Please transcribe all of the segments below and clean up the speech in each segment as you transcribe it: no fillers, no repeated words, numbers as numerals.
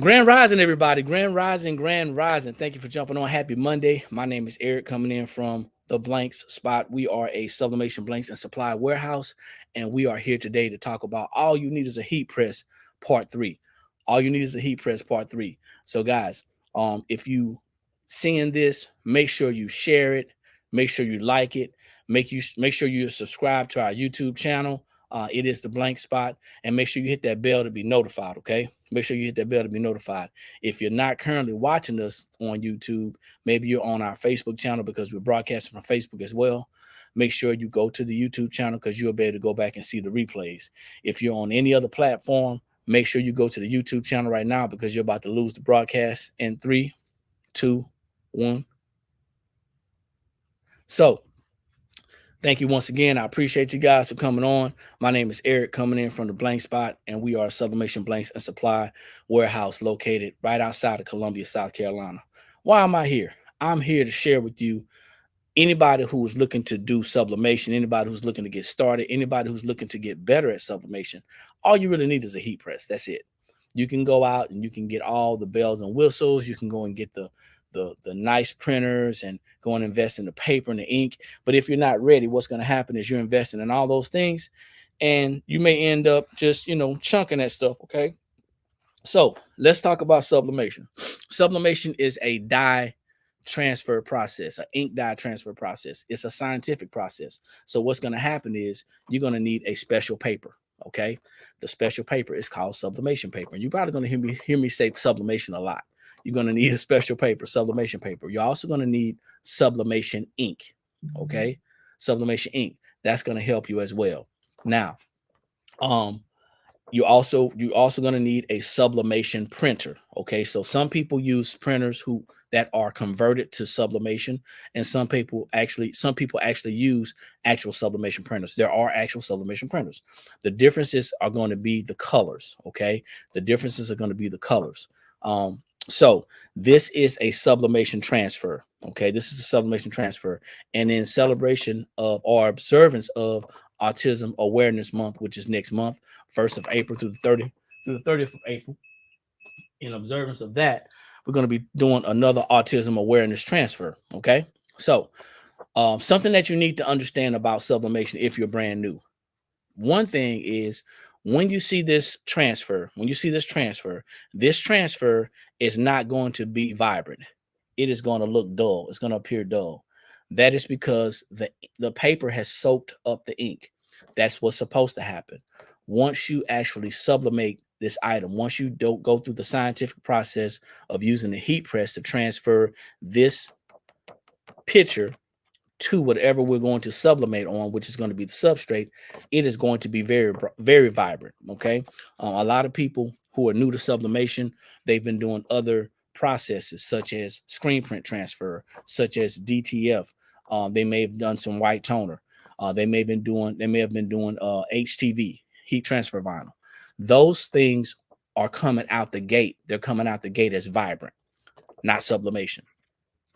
Grand Rising, everybody. Grand Rising, Grand Rising. Thank you for jumping on. Happy Monday. My name is Eric, coming in from the Blanks spot. We are a sublimation blanks and supply warehouse, and we are here today to talk about all you need is a heat press part 3. All you need is a heat press part 3. So, guys, if you seeing this, make sure you share it, make sure you like it, make sure you subscribe to our YouTube channel. It is the Blank Spot, and make sure you hit that bell to be notified. Okay, make sure you hit that bell to be notified. If you're not currently watching us on YouTube, maybe you're on our Facebook channel because we're broadcasting from Facebook as well. Make sure you go to the YouTube channel because you'll be able to go back and see the replays. If you're on any other platform, make sure you go to the YouTube channel right now because you're about to lose the broadcast in 3, 2, 1. So, thank you once again. I appreciate you guys for coming on. My name is Eric, coming in from the Blank Spot, and we are a sublimation blanks and supply warehouse located right outside of Columbia, South Carolina. Why am I here? I'm here to share with you anybody who is looking to do sublimation, anybody who's looking to get started, anybody who's looking to get better at sublimation. All you really need is a heat press. That's it. You can go out and you can get all the bells and whistles. You can go and get the nice printers and go and invest in the paper and the ink. But if you're not ready, what's going to happen is you're investing in all those things and you may end up just, chunking that stuff. Okay. So let's talk about sublimation. Sublimation is a dye transfer process, an ink dye transfer process. It's a scientific process. So what's going to happen is you're going to need a special paper. Okay. The special paper is called sublimation paper. And you're probably going to hear me say sublimation a lot. You're going to need a special paper, sublimation paper. You're also going to need sublimation ink. Okay. Sublimation ink. That's going to help you as well. Now, you're also going to need a sublimation printer. Okay. So some people use printers that are converted to sublimation, and some people actually use actual sublimation printers. There are actual sublimation printers. The differences are going to be the colors. Okay. The differences are going to be the colors. So this is a sublimation transfer. Okay, this is a sublimation transfer. And in celebration of or observance of Autism Awareness Month, which is next month, 1st of April through the 30th of April. In observance of that, we're going to be doing another autism awareness transfer. Okay, so something that you need to understand about sublimation if you're brand new. One thing is when you see this transfer, this transfer is not going to be vibrant. It is going to look dull. It's going to appear dull. That is because the paper has soaked up the ink. That's what's supposed to happen. Once you actually sublimate this item, once you don't go through the scientific process of using the heat press to transfer this picture to whatever we're going to sublimate on, which is going to be the substrate, it is going to be very, very vibrant. Okay. A lot of people who are new to sublimation, they've been doing other processes such as screen print transfer, such as DTF. They may have done some white toner. They may have been doing HTV, heat transfer vinyl. Those things are coming out the gate. They're coming out the gate as vibrant, not sublimation.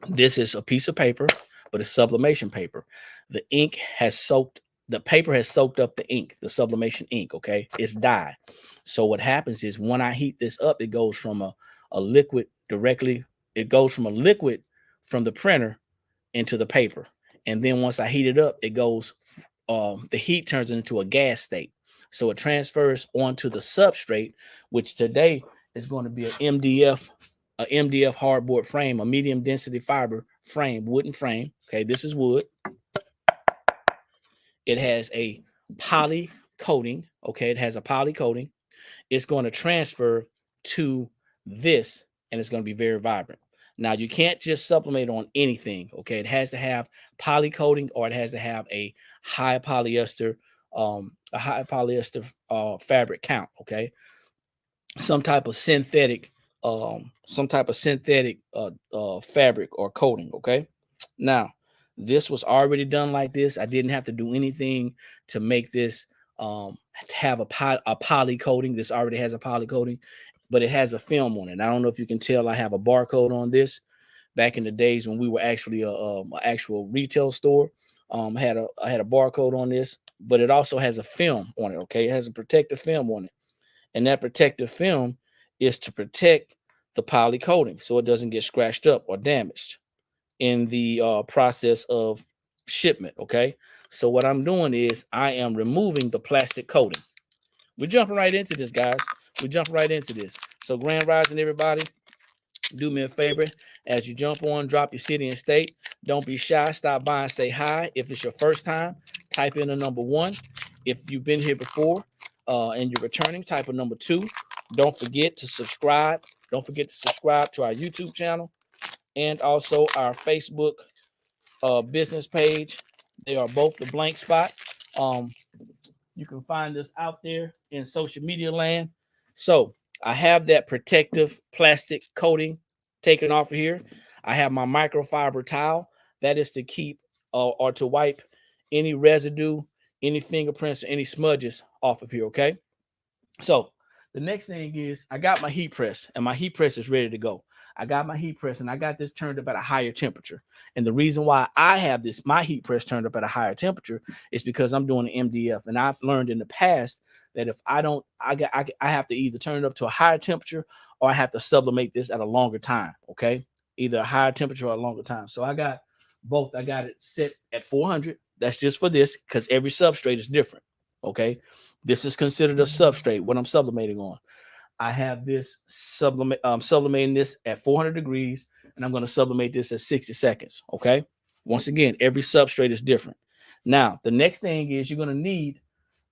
This is a piece of paper, but it's sublimation paper. The paper has soaked up the ink, the sublimation ink. Okay, it's dye. So what happens is when I heat this up, it goes from a liquid directly. It goes from a liquid from the printer into the paper, and then once I heat it up, it goes. The heat turns it into a gas state, so it transfers onto the substrate, which today is going to be an MDF hardboard frame, a medium density fiber frame, wooden frame. Okay, this is wood. It has a poly coating. Okay, it has a poly coating. It's going to transfer to this, and it's going to be very vibrant. Now, you can't just sublimate on anything. Okay, it has to have poly coating, or it has to have a high polyester fabric count. Okay, some type of synthetic fabric or coating. Okay, now this was already done like this. I didn't have to do anything to make this have a poly coating. This already has a poly coating, but it has a film on it. I don't know if you can tell. I have a barcode on this. Back in the days when we were actually an actual retail store, I had a barcode on this, but it also has a film on it. Okay, it has a protective film on it. And that protective film is to protect the poly coating so it doesn't get scratched up or damaged in the process of shipment. Okay, so what I'm doing is I am removing the plastic coating. We're jumping right into this, guys. We jump right into this. So Grand Rising, everybody, do me a favor. As you jump on, drop your city and state. Don't be shy. Stop by and say hi. If it's your first time, type in the number 1. If you've been here before and you're returning, type in number 2. Don't forget to subscribe. Don't forget to subscribe to our YouTube channel and also our Facebook business page. They are both the blank spot. You can find us out there in social media land. So I have that protective plastic coating taken off of here. I have my microfiber towel. That is to keep or to wipe any residue, any fingerprints, or any smudges off of here, okay? So the next thing is I got my heat press, and my heat press is ready to go. I got my heat press and I got this turned up at a higher temperature. And the reason why I have my heat press turned up at a higher temperature is because I'm doing an MDF. And I've learned in the past that if I don't, I have to either turn it up to a higher temperature or I have to sublimate this at a longer time. Okay. Either a higher temperature or a longer time. So I got both. I got it set at 400. That's just for this because every substrate is different. Okay. This is considered a substrate, what I'm sublimating on. I have this sublimating this at 400 degrees, and I'm going to sublimate this at 60 seconds. Okay. Once again, every substrate is different. Now, the next thing is you're going to need.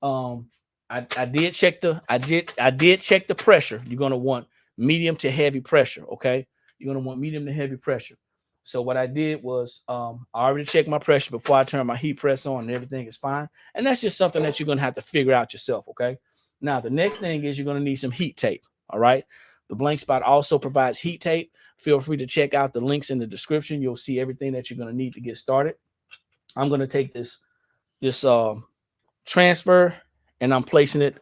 I did check the pressure. You're going to want medium to heavy pressure. Okay. You're going to want medium to heavy pressure. So what I did was I already checked my pressure before I turned my heat press on, and everything is fine. And that's just something that you're going to have to figure out yourself. Okay. Now, the next thing is you're going to need some heat tape. All right. The blank spot also provides heat tape. Feel free to check out the links in the description. You'll see everything that you're going to need to get started. I'm going to take this transfer and I'm placing it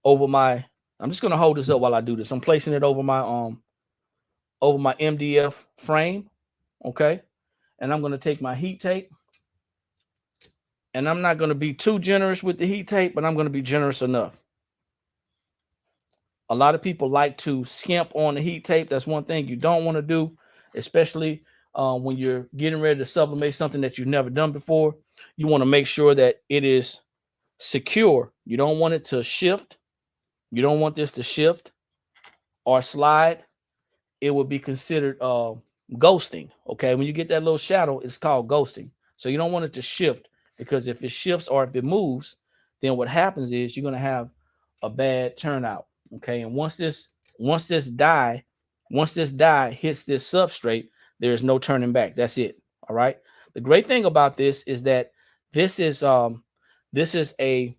over I'm just going to hold this up while I do this. I'm placing it over my MDF frame. Okay. And I'm going to take my heat tape. And I'm not going to be too generous with the heat tape, but I'm going to be generous enough. A lot of people like to skimp on the heat tape. That's one thing you don't want to do, especially when you're getting ready to sublimate something that you've never done before. You want to make sure that it is secure. You don't want it to shift. You don't want this to shift or slide. It would be considered ghosting. Okay, when you get that little shadow, it's called ghosting. So you don't want it to shift, because if it shifts or if it moves, then what happens is you're going to have a bad turnout. Okay, and once this dye hits this substrate, there's no turning back. That's it. All right. The great thing about this is that this is a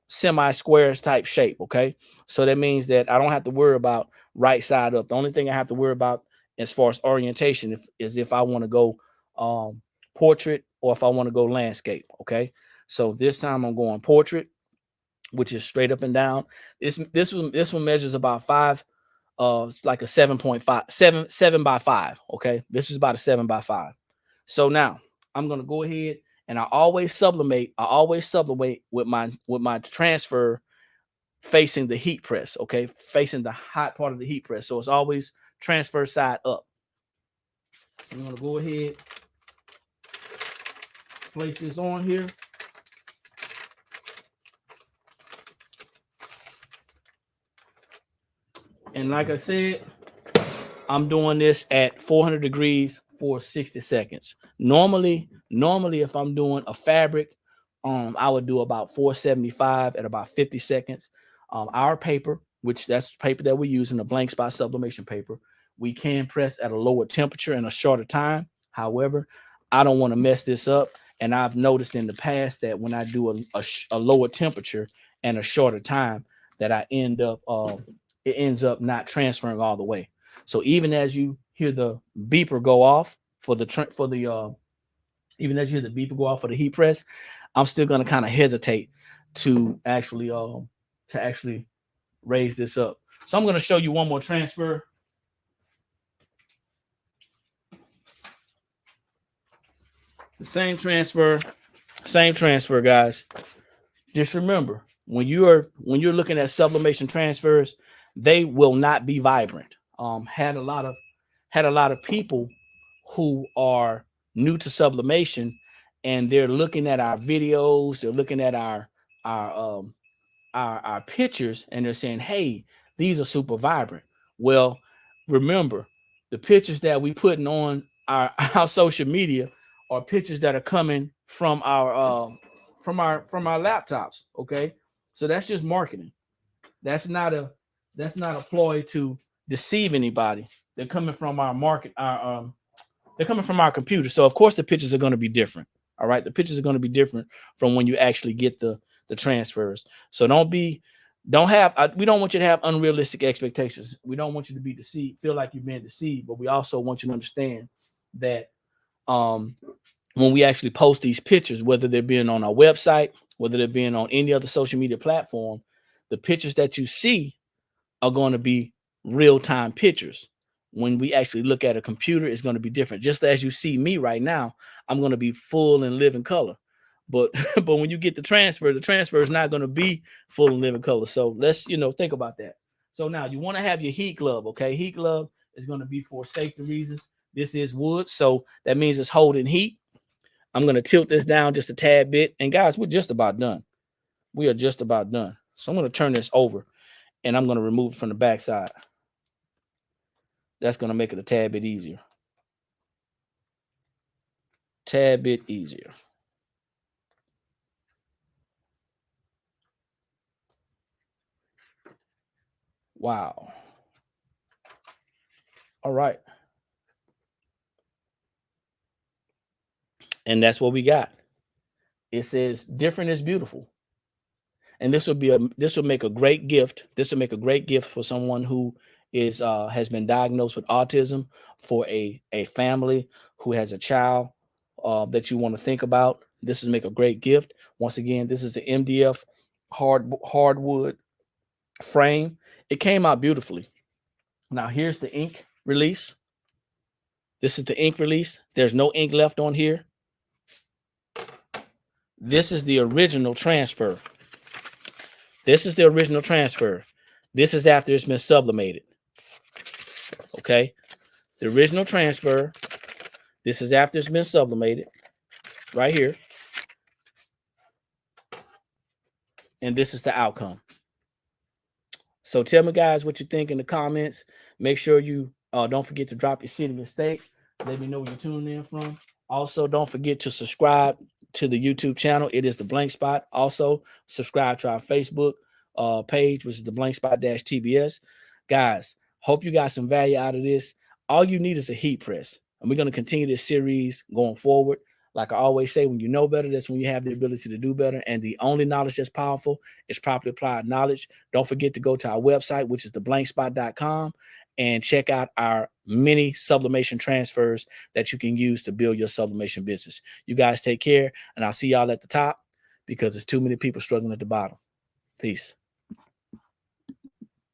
semi-square type shape. Okay, so that means that I don't have to worry about right side up. The only thing I have to worry about as far as orientation is if I want to go portrait or if I want to go landscape. Okay, so this time I'm going portrait, which is straight up and down. This one measures about 5, like a 7.5, 7 by 5. Okay, this is about a 7 by 5. So now I'm gonna go ahead and I always sublimate with my transfer facing the heat press. Okay, facing the hot part of the heat press. So it's always transfer side up. I'm gonna go ahead, place this on here. And like I said, I'm doing this at 400 degrees for 60 seconds. Normally, if I'm doing a fabric, I would do about 475 at about 50 seconds. Our paper, which that's paper that we use in the blank spot sublimation paper, we can press at a lower temperature in a shorter time. However, I don't want to mess this up. And I've noticed in the past that when I do a lower temperature and a shorter time, that I end up it ends up not transferring all the way. So even as you hear the beeper go off for the heat press, I'm still going to kind of hesitate to actually raise this up. So I'm going to show you one more transfer. The same transfer, guys. Just remember, when you're looking at sublimation transfers, they will not be vibrant. Had a lot of people who are new to sublimation, and they're looking at our videos, they're looking at our our pictures, and they're saying, hey, these are super vibrant. Well, remember, the pictures that we putting on our our social media are pictures that are coming from our laptops. Okay, so that's just marketing. That's not a ploy to deceive anybody. They're coming from our market, our they're coming from our computer. So of course the pictures are going to be different. All right, the pictures are going to be different from when you actually get the transfers. So don't have we don't want you to have unrealistic expectations. We don't want you to be deceived, feel like you're being deceived, but we also want you to understand that um when we actually post these pictures, whether they're being on our website, whether they're being on any other social media platform, the pictures that you see are going to be real-time pictures. When we actually look at a computer, it's going to be different. Just as you see me right now, I'm going to be full and live in color. But but when you get the transfer is not going to be full and live in color. So let's think about that. So now you want to have your heat glove, okay? Heat glove is going to be for safety reasons. This is wood, so that means it's holding heat. I'm going to tilt this down just a tad bit. And guys, we're just about done. We are just about done. So I'm going to turn this over, and I'm going to remove it from the back side. That's going to make it a tad bit easier. Tad bit easier. Wow. All right. And that's what we got. It says different is beautiful. And this will make a great gift. This will make a great gift for someone who is has been diagnosed with autism, for a family who has a child that you want to think about. This will make a great gift. Once again, this is the MDF hardwood frame. It came out beautifully. Now here's the ink release. This is the ink release. There's no ink left on here. This is the original transfer. This is the original transfer. This is after it's been sublimated. Okay. The original transfer. This is after it's been sublimated. Right here. And this is the outcome. So tell me, guys, what you think in the comments. Make sure you don't forget to drop your city and state. Let me know where you're tuning in from. Also, don't forget to subscribe to the YouTube channel. It is The Blank Spot. Also, subscribe to our Facebook page, which is The Blank Spot TBS. Guys, hope you got some value out of this. All you need is a heat press. And we're going to continue this series going forward. Like I always say, when you know better, that's when you have the ability to do better. And the only knowledge that's powerful is properly applied knowledge. Don't forget to go to our website, which is theblankspot.com, and check out our many sublimation transfers that you can use to build your sublimation business. You guys take care, and I'll see y'all at the top, because there's too many people struggling at the bottom. Peace.